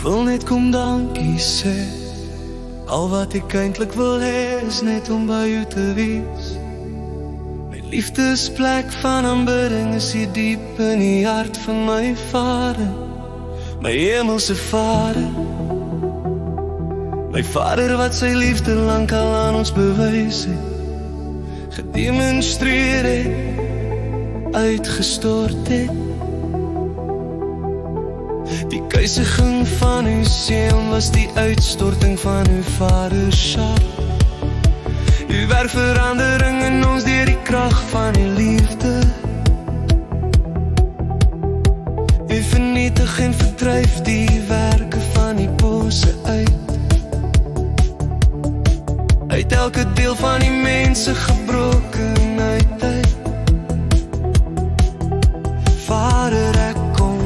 wil net kom dankie sê. Al wat ek eintlik wil hê is net om by jou te wees. My liefdesplek van aanbidding is hier diep in die hart van my Vader, my hemelse Vader. My Vader wat sy liefde lang al aan ons bewys het, gedemonstreer het, uitgestort het. Die kuisiging van uw seun was die uitstorting van uw vaderskap. U werk verandering in ons deur die krag van uw liefde. U vernietig en verdryf die werke van die bose uit elke deel van die mense gebrokenheid uit. Vader, ek kom,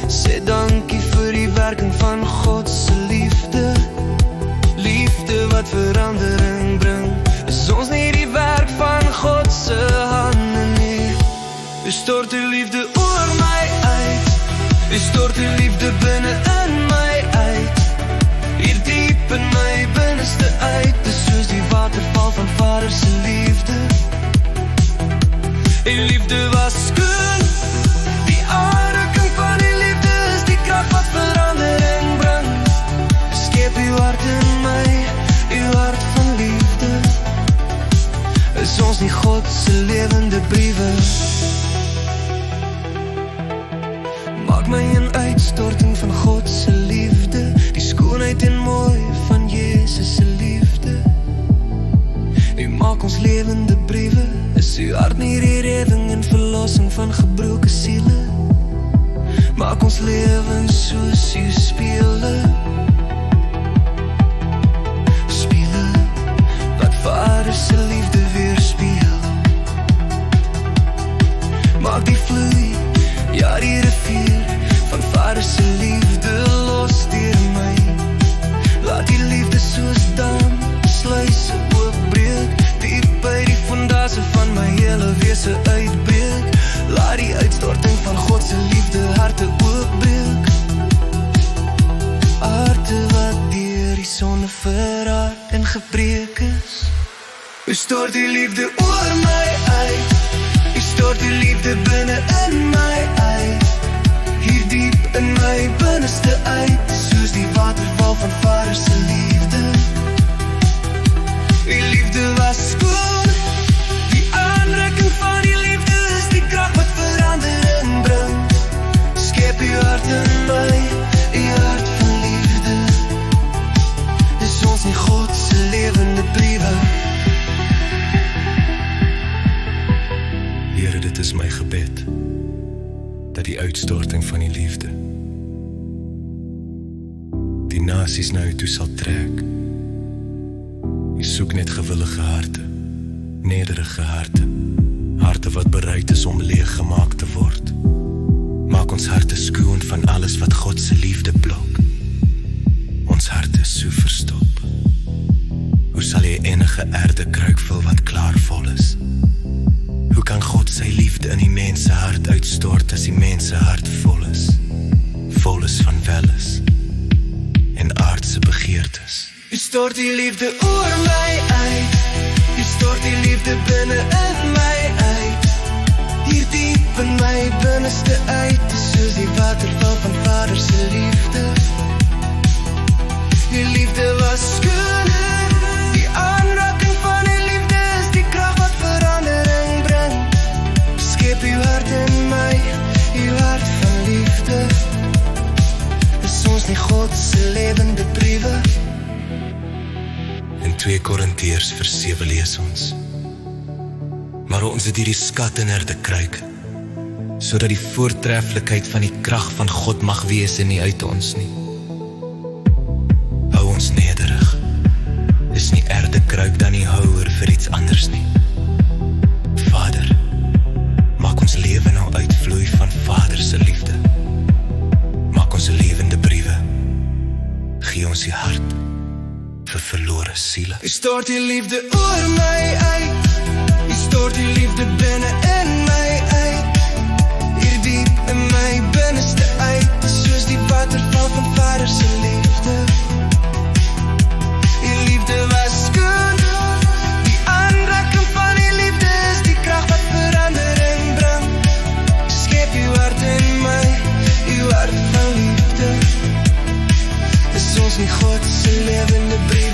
sê dankie vir die werking van God se liefde. Liefde wat verandering bring, is ons nie die werk van God se hande nie. U stort uw liefde oor my uit, u stort uw liefde binne in my uit, hier diep in my binneste uit, is soos die waterval van Vader se liefde. Die liefde was skoon, die aanraking van die liefde is die krag wat verandering bring. Skep uw hart in my, uw hart van liefde. Is ons nie God se lewende briewe? Maak my een uitstorting van God se liefde, die skoonheid en mooi van Jezus se liefde. U maak ons lewende briewe, is uw hart nie die redding en verlossing van gebroke siele. Maak ons lewens soos uw spele, spele wat Vader se liefde weerspieël. Maak die vloei, ja die rivier van Vader se liefde los deur my. Laat die liefde soos dam sluise oopbreek, diep by die fondasie van my hele wese uitbreek. Laat die uitstorting van God se liefde harte oopbreek, harte wat deur die sonde verhard en gebreek is. U stort die liefde oor my uit, u stort die liefde binne in my uit, hier diep in my binneste uit, soos die waterval van Vader se liefde. Die liefde was skoon, die aanraking van die liefde is die krag wat verandering bring. Skep uw hart in my, uw hart van liefde. Is ons nie God se lewende briewe? Here, dit is my gebed, dat die uitstorting van die liefde die nasies na u toe sal trek. U soek net gewillige harte, nederige harte, harte wat bereid is om leeg gemaak te word. Maak ons harte skoon van alles wat God se liefde blok. Ons harte is so verstop. Hoe sal jy enige erde kruik vul wat klaar vol is? Hoe kan God sy liefde in die mense hart uitstort as die mense hart vol is van welis en aardse begeertes? U stort die liefde oor my uit, u stort die liefde binne in my uit, hier diep in my binneste uit, soos die waterval van Vader se liefde. Die liefde was skoon, die aanraking van die liefde is die krag wat verandering bring. Skep uw hart in my, uw hart van liefde. Is ons nie God se lewende briewe? In 2 Korintiërs vers 7 lees ons: maar ons het hierdie skat in herde kruike, sodat die voortreffelikheid van die krag van God mag wees en nie uit ons nie. Hou ons nederig, is nie erde kruik dan nie houer vir iets anders nie. Vader, maak ons lewe nou uitvloei van Vader se liefde. Maak ons lewende briewe, gee ons die hart vir verlore siele. U stort die liefde oor my uit, u stort die liefde binne in my uit, hier diep in my binneste uit, soos die waterval van Vader lewende brief